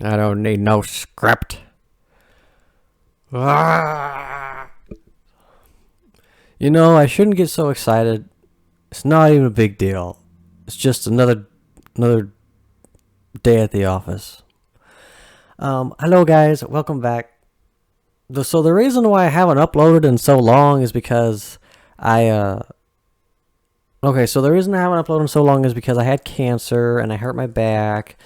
I don't need no script. Ah. You know, I shouldn't get so excited. It's not even a big deal. It's just another day at the office. Hello guys, welcome back. So the reason why I haven't uploaded in so long is because Okay, so the reason I haven't uploaded in so long is because I had cancer and I hurt my back.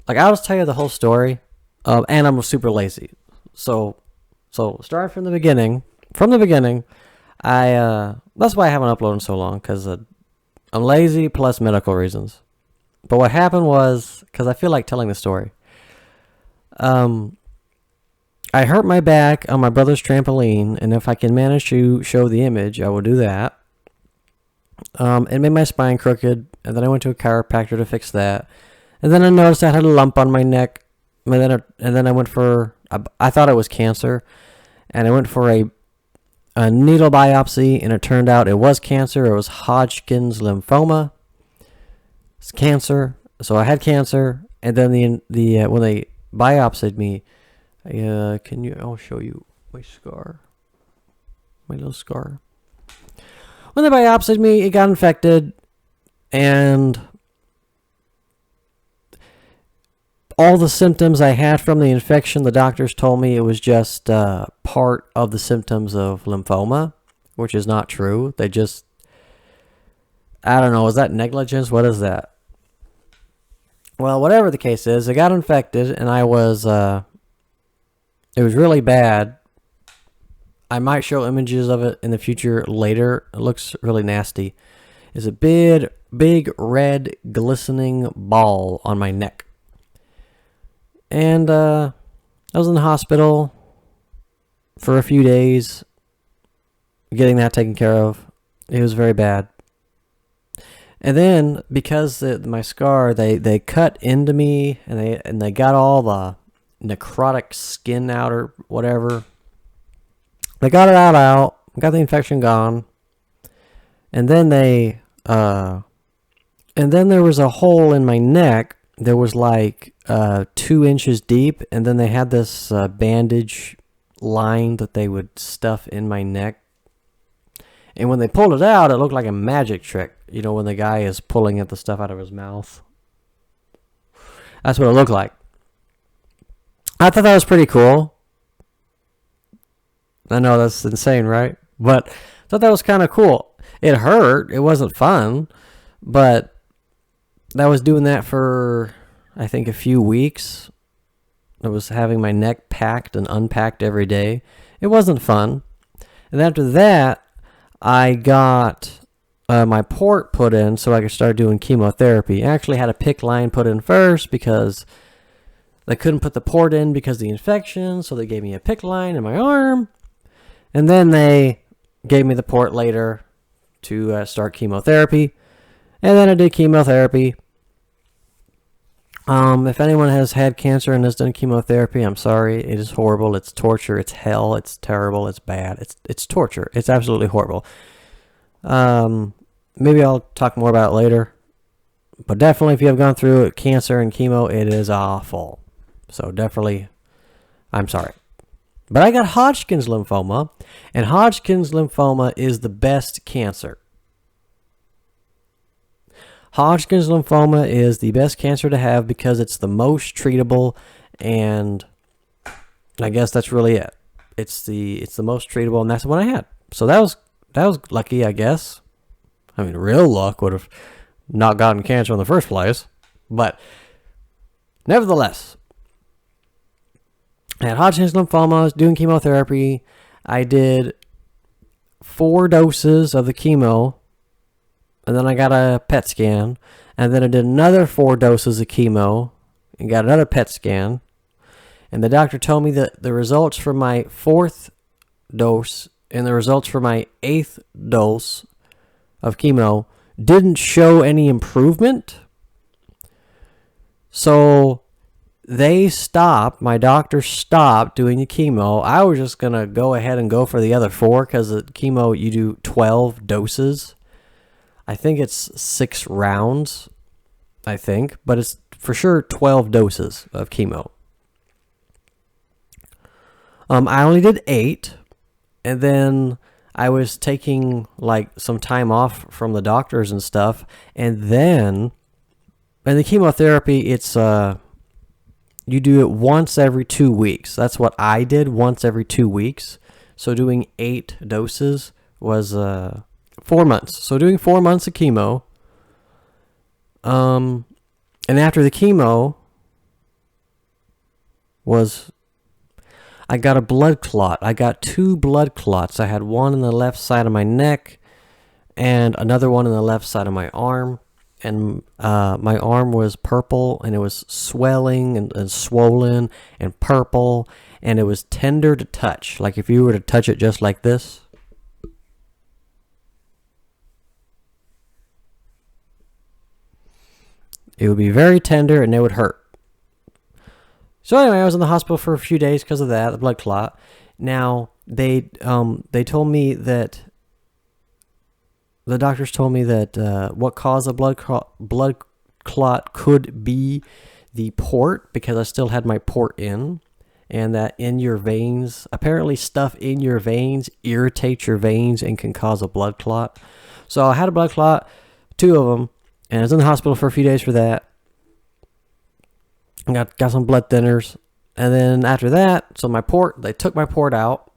Like, I'll just tell you the whole story. And I'm super lazy. So starting from the beginning, that's why I haven't uploaded in so long, because I'm lazy plus medical reasons. But what happened was, because I feel like telling the story. I hurt my back on my brother's trampoline, and if I can manage to show the image, I will do that. It made my spine crooked, and then I went to a chiropractor to fix that. And then I noticed I had a lump on my neck, and then I went for, I thought it was cancer, and I went for a needle biopsy, and it turned out it was cancer. It was Hodgkin's lymphoma. It's cancer. So I had cancer, and then the when they biopsied me, I'll show you my scar, my little scar. When they biopsied me, it got infected, and all the symptoms I had from the infection, the doctors told me it was just part of the symptoms of lymphoma, which is not true. They just, I don't know, is that negligence? What is that? Well, whatever the case is, I got infected, and it was really bad. I might show images of it in the future later. It looks really nasty. It's a big red glistening ball on my neck. And I was in the hospital for a few days getting that taken care of. It was very bad. And then because my scar, they cut into me, and they got all the necrotic skin out or whatever. They got it out, got the infection gone, and then and then there was a hole in my neck that was like 2 inches deep, and then they had this bandage line that they would stuff in my neck. And when they pulled it out, it looked like a magic trick. You know, when the guy is pulling at the stuff out of his mouth. That's what it looked like. I thought that was pretty cool. I know that's insane, right? But I thought that was kind of cool. It hurt. It wasn't fun. But I was doing that for, I think, a few weeks. I was having my neck packed and unpacked every day. It wasn't fun. And after that, I got my port put in so I could start doing chemotherapy. I actually had a PICC line put in first because they couldn't put the port in because of the infection. So they gave me a PICC line in my arm. And then they gave me the port later to start chemotherapy. And then I did chemotherapy. If anyone has had cancer and has done chemotherapy, I'm sorry. It is horrible. It's torture. It's hell. It's terrible. It's bad. It's torture. It's absolutely horrible. Maybe I'll talk more about it later. But definitely, if you have gone through cancer and chemo, it is awful. So definitely, I'm sorry. But I got Hodgkin's lymphoma, and Hodgkin's lymphoma is the best cancer. Hodgkin's lymphoma is the best cancer to have because it's the most treatable, and I guess that's really it. It's the most treatable, and that's what I had. So that was lucky, I guess. I mean, real luck would have not gotten cancer in the first place, but nevertheless, I had Hodgkin's lymphoma. I was doing chemotherapy. I did 4 doses of the chemo, and then I got a PET scan, and then I did another 4 doses of chemo and got another PET scan. And the doctor told me that the results from my 4th dose and the results for my 8th dose of chemo didn't show any improvement. So my doctor stopped doing the chemo. I was just going to go ahead and go for the other 4 because the chemo, you do 12 doses. I think it's 6 rounds, but it's for sure 12 doses of chemo. I only did 8, and then I was taking like some time off from the doctors and stuff, and then, and the chemotherapy, it's you do it once every 2 weeks. That's what I did, once every 2 weeks. So doing 8 doses was 4 months. So doing 4 months of chemo. And after the chemo was, I got a blood clot. I got 2 blood clots. I had one in the left side of my neck and another one in the left side of my arm. And my arm was purple, and it was swelling and swollen and purple, and it was tender to touch. Like if you were to touch it just like this. It would be very tender, and it would hurt. So anyway, I was in the hospital for a few days because of that, the blood clot. Now, they told me that, the doctors told me that what caused a blood clot could be the port, because I still had my port in, and that in your veins, apparently stuff in your veins irritates your veins and can cause a blood clot. So I had a blood clot, 2 of them, and I was in the hospital for a few days for that. I got some blood thinners, and then after that, so my port, they took my port out,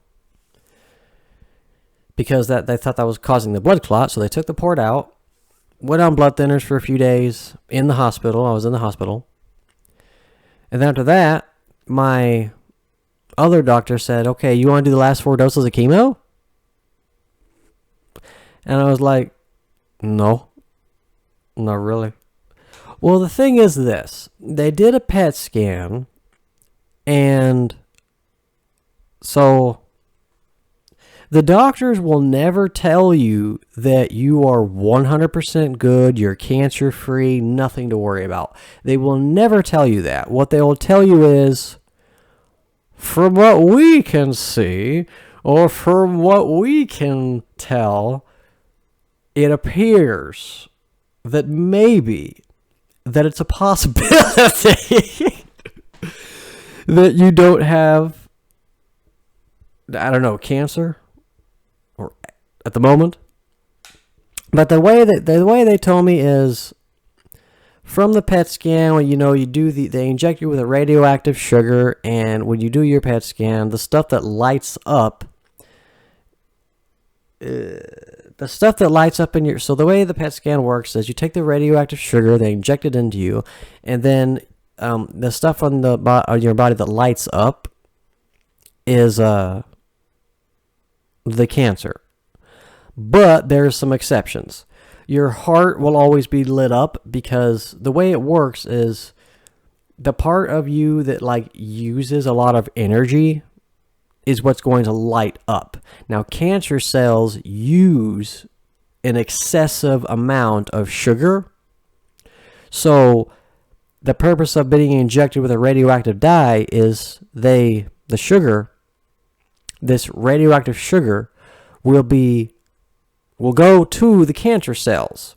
because that they thought that was causing the blood clot. So they took the port out, went on blood thinners for a few days in the hospital. I was in the hospital. And then after that, my other doctor said, okay, you want to do the last 4 doses of chemo? And I was like, no, not really. Well, the thing is this. They did a PET scan, and so the doctors will never tell you that you are 100% good, you're cancer-free, nothing to worry about. They will never tell you that. What they will tell you is, from what we can see, or from what we can tell, it appears that maybe that it's a possibility that you don't have, I don't know, cancer, or at the moment. But the way they told me is, from the PET scan, when you do they inject you with a radioactive sugar, and when you do your PET scan, the stuff that lights up, in your, so the way the PET scan works is you take the radioactive sugar, they inject it into you, and then the stuff on your body that lights up is the cancer. But there's some exceptions. Your heart will always be lit up, because the way it works is the part of you that uses a lot of energy is what's going to light up. Now, cancer cells use an excessive amount of sugar. So the purpose of being injected with a radioactive dye is this radioactive sugar will go to the cancer cells,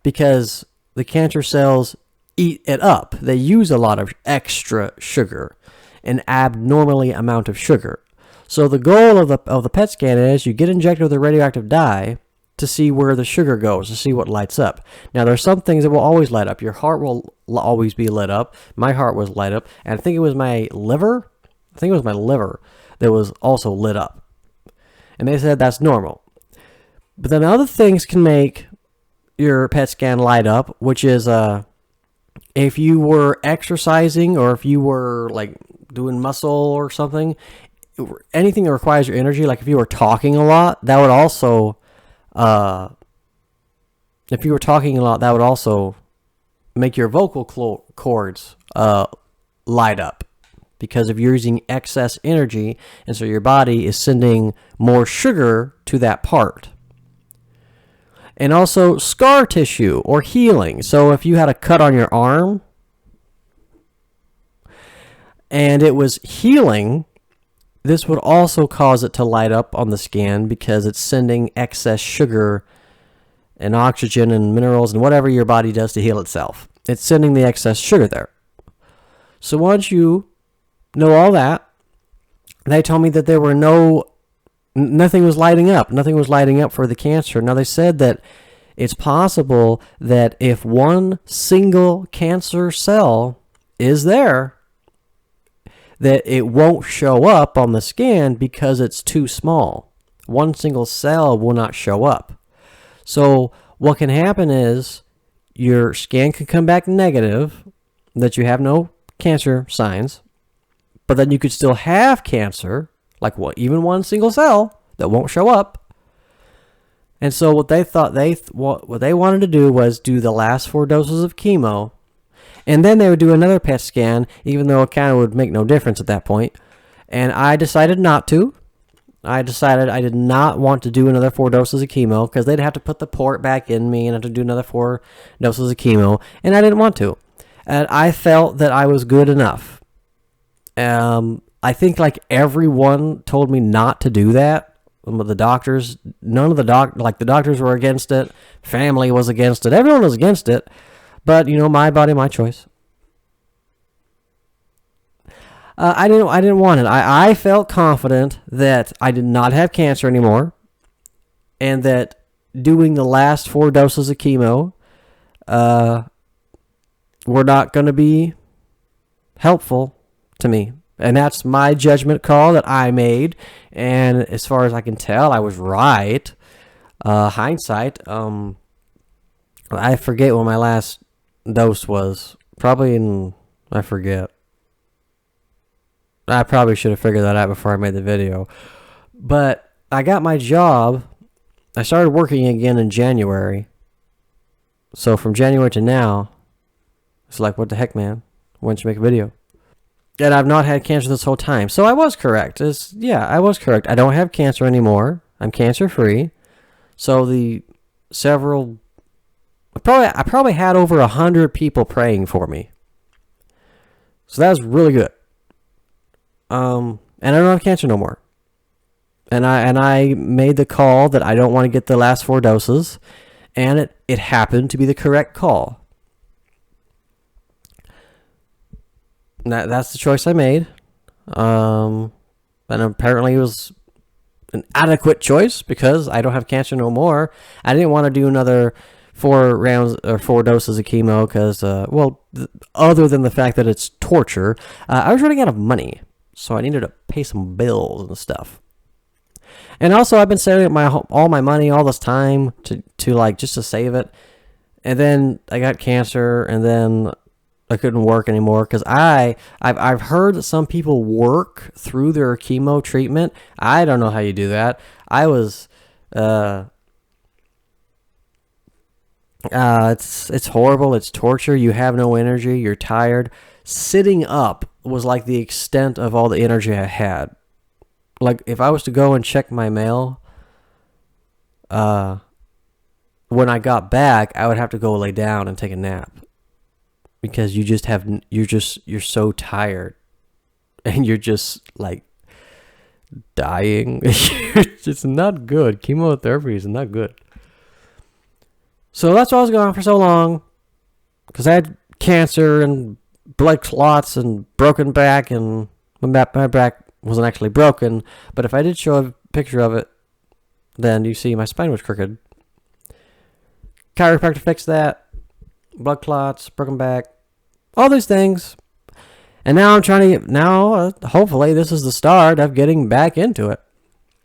because the cancer cells eat it up. They use a lot of extra sugar, an abnormally amount of sugar. So the goal of the PET scan is you get injected with a radioactive dye to see where the sugar goes, to see what lights up. Now, there's some things that will always light up. Your heart will always be lit up. My heart was lit up, and I think it was my liver. That was also lit up. And they said that's normal. But then other things can make your PET scan light up, which is if you were exercising, or if you were doing muscle or something, anything that requires your energy, like if you were talking a lot, that would also make your vocal cords light up, because if you're using excess energy, and so your body is sending more sugar to that part. And also scar tissue or healing. So if you had a cut on your arm and it was healing, this would also cause it to light up on the scan, because it's sending excess sugar and oxygen and minerals and whatever your body does to heal itself. It's sending the excess sugar there. So once you know all that, they told me that there were nothing was lighting up. Nothing was lighting up for the cancer. Now, they said that it's possible that if one single cancer cell is there, that it won't show up on the scan because it's too small. One single cell will not show up. So what can happen is your scan can come back negative, that you have no cancer signs, but then you could still have cancer, like even one single cell that won't show up. And so what they thought what they wanted to do was do the last 4 doses of chemo, and then they would do another PET scan, even though it kind of would make no difference at that point. And I decided not to. I decided I did not want to do another 4 doses of chemo because they'd have to put the port back in me and have to do another 4 doses of chemo, and I didn't want to. And I felt that I was good enough. I think like everyone told me not to do that. The doctors, the doctors were against it. Family was against it. Everyone was against it. But, my body, my choice. I didn't want it. I felt confident that I did not have cancer anymore, and that doing the last 4 doses of chemo were not going to be helpful to me. And that's my judgment call that I made. And as far as I can tell, I was right. Hindsight, I forget when my last dose was. I forget. I probably should have figured that out before I made the video. But I got my job. I started working again in January. So from January to now, it's like, what the heck, man? Why don't you make a video? And I've not had cancer this whole time. So I was correct. I was correct. I don't have cancer anymore. I'm cancer-free. So I probably had over 100 people praying for me. So that was really good. And I don't have cancer no more. And I made the call that I don't want to get the last 4 doses. And it happened to be the correct call. That's the choice I made. And apparently it was an adequate choice because I don't have cancer no more. I didn't want to do another 4 rounds or 4 doses of chemo because, other than the fact that it's torture, I was running out of money. So I needed to pay some bills and stuff. And also I've been saving all my money all this time to just to save it. And then I got cancer, and then I couldn't work anymore because I've heard that some people work through their chemo treatment. I don't know how you do that. I was it's horrible. It's torture. You have no energy. You're tired. Sitting up was like the extent of all the energy I had. Like if I was to go and check my mail, when I got back, I would have to go lay down and take a nap. Because you're so tired, and you're just like dying. It's not good. Chemotherapy is not good. So that's why I was gone for so long, because I had cancer and blood clots and broken back, and my back wasn't actually broken. But if I did show a picture of it, then you see my spine was crooked. Chiropractor fixed that. Blood clots, broken back, all these things. And now I'm trying to hopefully this is the start of getting back into it.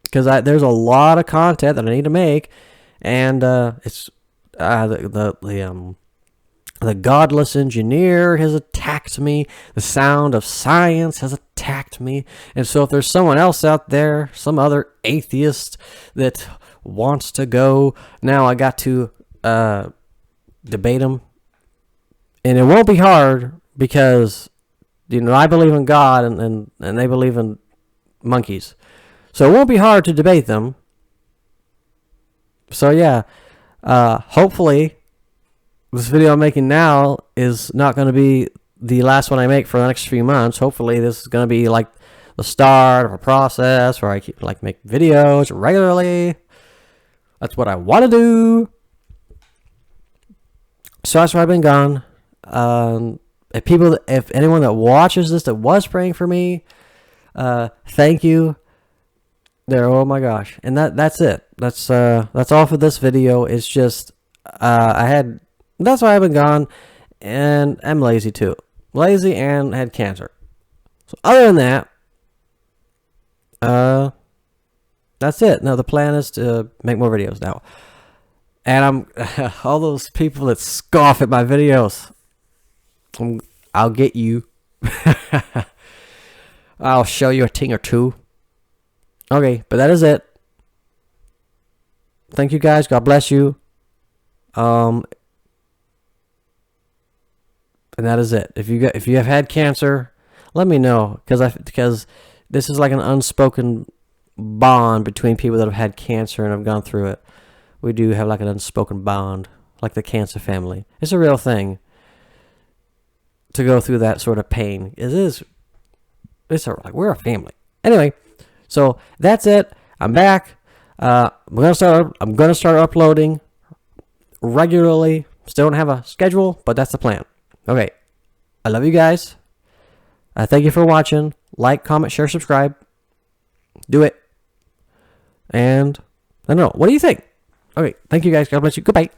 Because there's a lot of content that I need to make. And it's the godless engineer has attacked me. The sound of science has attacked me. And so if there's someone else out there, some other atheist that wants to go, now I got to debate them. And it won't be hard because, I believe in God and they believe in monkeys. So it won't be hard to debate them. So yeah, hopefully this video I'm making now is not going to be the last one I make for the next few months. Hopefully this is going to be like the start of a process where I keep make videos regularly. That's what I want to do. So that's why I've been gone. If anyone that watches this that was praying for me, thank you. There, oh my gosh, and that's it. That's all for this video. It's just that's why I've been gone, and I'm lazy too. Lazy and had cancer. So other than that, that's it. Now the plan is to make more videos now. And I'm all those people that scoff at my videos. I'll get you. I'll show you a thing or two. Okay, but that is it. Thank you guys. God bless you. And that is it. If you have had cancer, let me know, because this is like an unspoken bond between people that have had cancer and have gone through it. We do have like an unspoken bond, like the cancer family. It's a real thing to go through that sort of pain. We're a family. Anyway, so that's it. I'm back. I'm gonna start uploading regularly. Still don't have a schedule, but that's the plan. Okay. I love you guys. Thank you for watching. Like, comment, share, subscribe. Do it. And I don't know. What do you think? Okay. Thank you guys. God bless you. Goodbye.